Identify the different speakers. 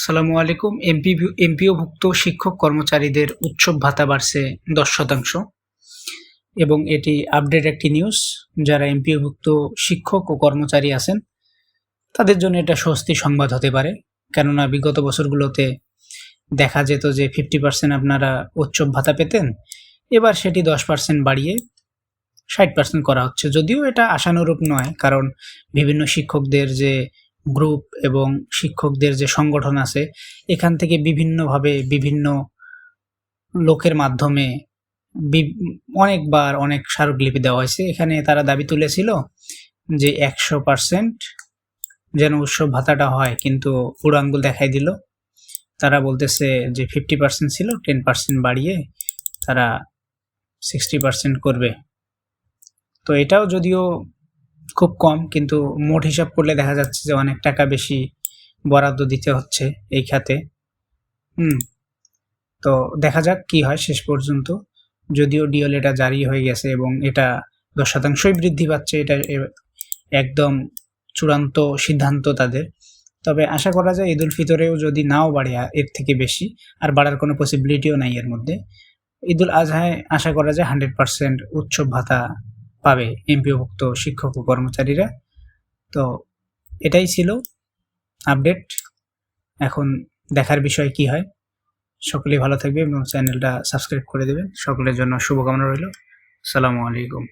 Speaker 1: আসসালামু আলাইকুম। এমপিওভুক্ত শিক্ষক কর্মচারীদের উৎসব ভাতা বাড়ছে ১০% এবং এটি আপডেট একটি নিউজ। যারা এমপিওভুক্ত শিক্ষক ও কর্মচারী আছেন তাদের জন্য এটা স্বস্তি সংবাদ হতে পারে। কেননা বিগত বছরগুলোতে দেখা যেত যে 50% আপনারা উৎসব ভাতা পেতেন, এবার সেটি 10% বাড়িয়ে 60% করা হচ্ছে। যদিও এটা আশানুরূপ নয়, কারণ বিভিন্ন শিক্ষকদের যে গ্রুপ এবং শিক্ষকদের যে সংগঠন আছে, এখান থেকে বিভিন্নভাবে বিভিন্ন লোকের মাধ্যমে অনেকবার অনেক স্মারকলিপি দেওয়া হয়েছে। এখানে তারা দাবি তুলেছিল যে 100% যেন উৎসব ভাতাটা হয়, কিন্তু বুড়ো আঙ্গুল দেখাই দিল। তারা বলতেছে যে 50% ছিল, 10% বাড়িয়ে তারা 60% করবে। তো এটাও যদিও খুব কম, কিন্তু মোট হিসাব করলে দেখা যাচ্ছে যে অনেক টাকা বেশি বরাদ্দ দিতে হচ্ছে এই খাতে। তো দেখা যাক কি হয় শেষ পর্যন্ত। যদিও ডিওল এটা জারি হয়ে গেছে এবং এটা 10%ই বৃদ্ধি পাচ্ছে, এটা একদম চূড়ান্ত সিদ্ধান্ত তাদের। তবে আশা করা যায় ঈদুল ফিতরেও যদি নাও বাড়ে এর থেকে বেশি, আর বাড়ার কোনো পসিবিলিটিও নাই এর মধ্যে, ঈদুল আজহায় আশা করা যায় 100% উৎসব ভাতা পাবে এমপিওভুক্ত শিক্ষক ও কর্মচারীরা। তো এটাই ছিল আপডেট। এখন দেখার বিষয় কি হয়। সকলেই ভালো থাকবে এবং চ্যানেলটা সাবস্ক্রাইব করে দেবেন। সকলের জন্য শুভকামনা রইল। আসসালামু আলাইকুম।